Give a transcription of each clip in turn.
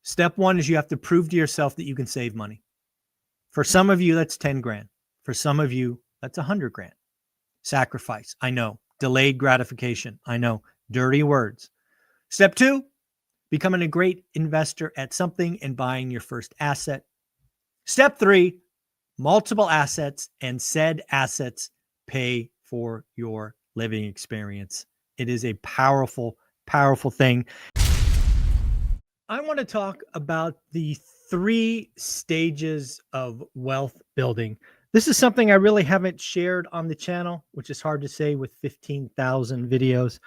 Step one is you have to prove to yourself that you can save money. For some of you, that's 10 grand. For some of you, that's 100 grand. Sacrifice, I know. Delayed gratification, I know. Dirty words. Step two, becoming a great investor at something and buying your first asset. Step three, multiple assets, and said assets pay for your living experience. It is a powerful, powerful thing. I want to talk about the 3 stages of wealth building. This is something I really haven't shared on the channel, which is hard to say with 15,000 videos.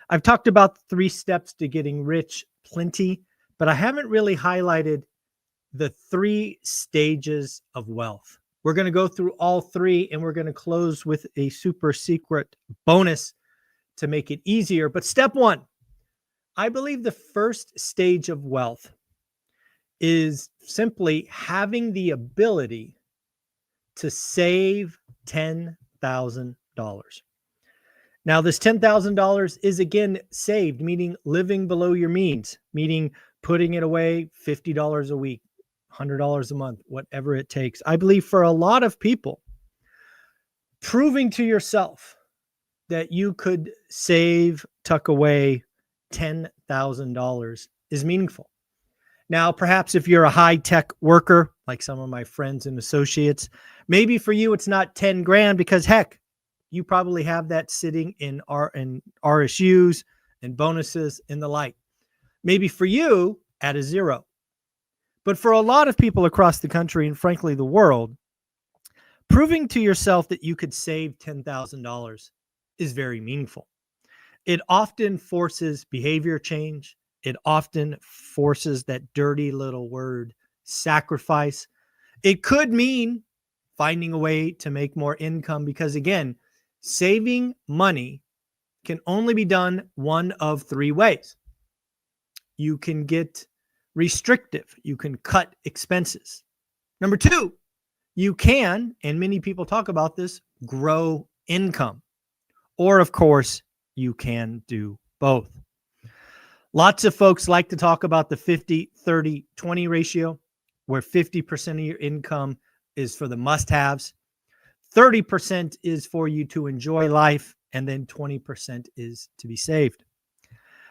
I've talked about 3 steps to getting rich plenty, but I haven't really highlighted the 3 stages of wealth. We're going to go through all 3, and we're going to close with a super secret bonus to make it easier. But step 1, I believe the first stage of wealth is simply having the ability to save $10,000. Now, this $10,000 is again saved, meaning living below your means, meaning putting it away $50 a week, $100 a month, whatever it takes. I believe for a lot of people, proving to yourself that you could save, tuck away $10,000 is meaningful. Now, perhaps if you're a high-tech worker, like some of my friends and associates, maybe for you it's not 10 grand because heck, you probably have that sitting in RSUs and bonuses and the like. Maybe for you at a zero. But for a lot of people across the country and frankly the world, proving to yourself that you could save $10,000 is very meaningful. It often forces behavior change. It often forces that dirty little word, sacrifice. It could mean finding a way to make more income because, again, saving money can only be done one of 3 ways. You can get restrictive. You can cut expenses. Number 2, you can, and many people talk about this, grow income. Or, of course, you can do both. Lots of folks like to talk about the 50-30-20 ratio, where 50% of your income is for the must-haves, 30% is for you to enjoy life, and then 20% is to be saved.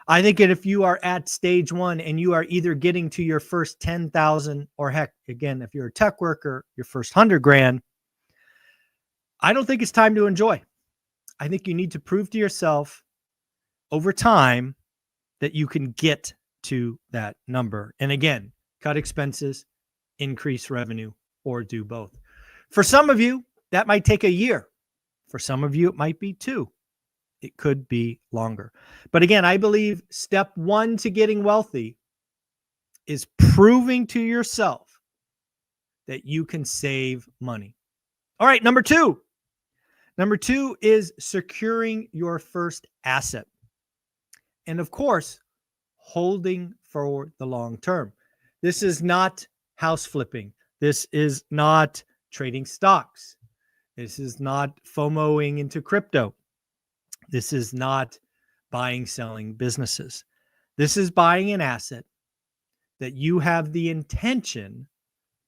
I think that if you are at stage 1 and you are either getting to your first 10,000 or heck, again, if you're a tech worker, your first 100 grand, I don't think it's time to enjoy. I think you need to prove to yourself over time that you can get to that number. And again, cut expenses, increase revenue, or do both. For some of you, that might take a year. For some of you, it might be 2. It could be longer. But again, I believe step 1 to getting wealthy is proving to yourself that you can save money. All right, number 2. Number 2 is securing your first asset. And of course, holding for the long term. This is not house flipping. This is not trading stocks. This is not FOMOing into crypto. This is not buying, selling businesses. This is buying an asset that you have the intention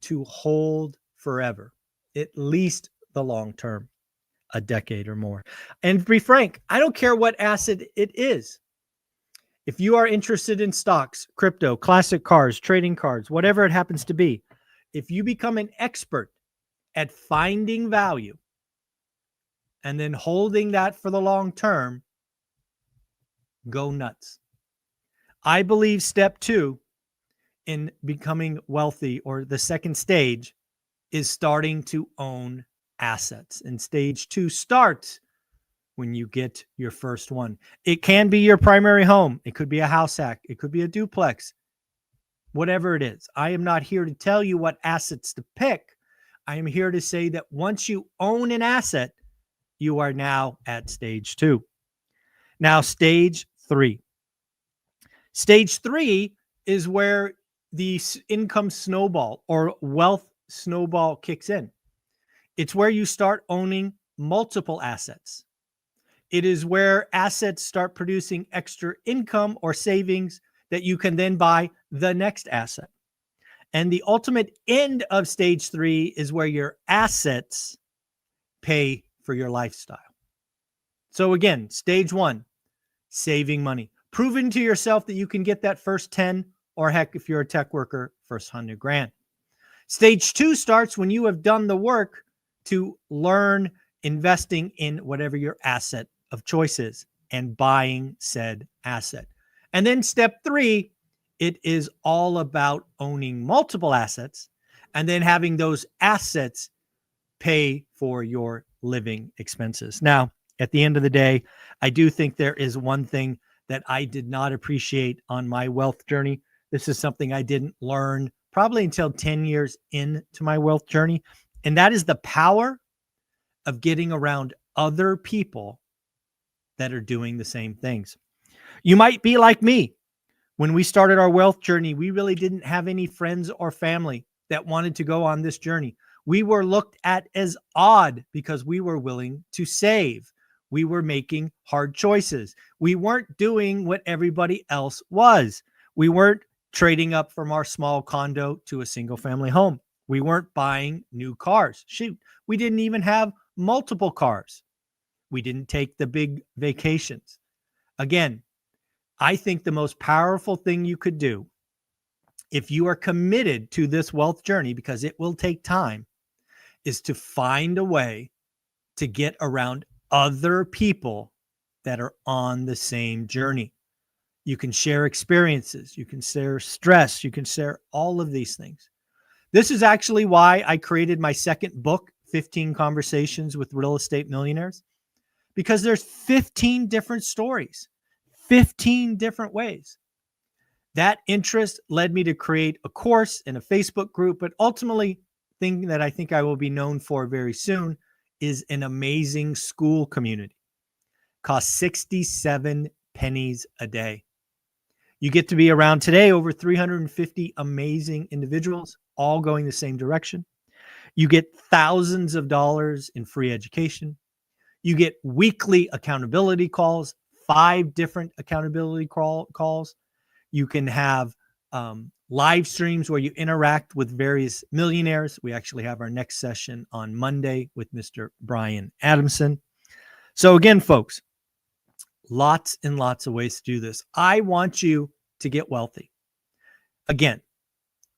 to hold forever, at least the long term, a decade or more. And to be frank, I don't care what asset it is. If you are interested in stocks, crypto, classic cars, trading cards, whatever it happens to be, if you become an expert at finding value and then holding that for the long term, go nuts. I believe step 2 in becoming wealthy, or the second stage, is starting to own assets. And stage 2 starts when you get your first one. It can be your primary home. It could be a house hack. It could be a duplex. Whatever it is. I am not here to tell you what assets to pick. I am here to say that once you own an asset, you are now at stage 2. Now, stage 3. Stage 3 is where the income snowball or wealth snowball kicks in. It's where you start owning multiple assets. It is where assets start producing extra income or savings that you can then buy the next asset. And the ultimate end of stage 3 is where your assets pay for your lifestyle. So again, stage 1, saving money, proving to yourself that you can get that first 10, or heck, if you're a tech worker, first 100 grand. Stage 2 starts when you have done the work to learn investing in whatever your asset of choice is and buying said asset. And then step 3, it is all about owning multiple assets and then having those assets pay for your living expenses. Now, at the end of the day, I do think there is one thing that I did not appreciate on my wealth journey. This is something I didn't learn probably until 10 years into my wealth journey. And that is the power of getting around other people that are doing the same things. You might be like me. When we started our wealth journey, we really didn't have any friends or family that wanted to go on this journey. We were looked at as odd because we were willing to save. We were making hard choices. We weren't doing what everybody else was. We weren't trading up from our small condo to a single family home. We weren't buying new cars. Shoot, we didn't even have multiple cars. We didn't take the big vacations. Again, I think the most powerful thing you could do if you are committed to this wealth journey, because it will take time, is to find a way to get around other people that are on the same journey. You can share experiences, you can share stress, you can share all of these things. This is actually why I created my second book, 15 Conversations with Real Estate Millionaires, because there's 15 different stories, 15 different ways. That interest led me to create a course and a Facebook group, but ultimately, thing that I think I will be known for very soon is an amazing school community. Costs 67 pennies a day. You get to be around today over 350 amazing individuals, all going the same direction. You get thousands of dollars in free education. You get weekly accountability calls, 5 different accountability calls. You can have live streams where you interact with various millionaires. We actually have our next session on Monday with Mr. Brian Adamson. So again, folks, lots and lots of ways to do this. I want you to get wealthy. Again,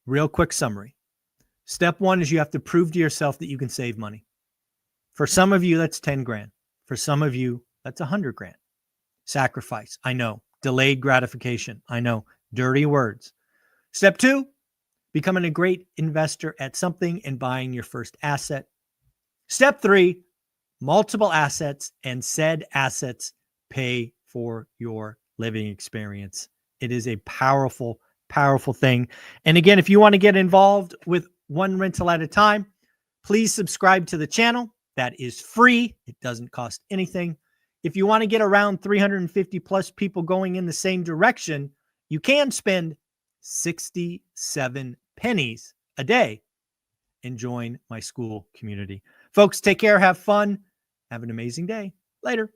real quick summary. Step 1 is you have to prove to yourself that you can save money. For some of you, that's 10 grand. For some of you, that's 100 grand. Sacrifice, I know. Delayed gratification, I know. Dirty words. Step 2, becoming a great investor at something and buying your first asset. Step 3, multiple assets, and said assets pay for your living experience. It is a powerful, powerful thing. And again, if you want to get involved with One Rental at a Time, please subscribe to the channel. That is free. It doesn't cost anything. If you want to get around 350 plus people going in the same direction, you can spend 67 pennies a day and join my school community. Folks, take care. Have fun. Have an amazing day. Later.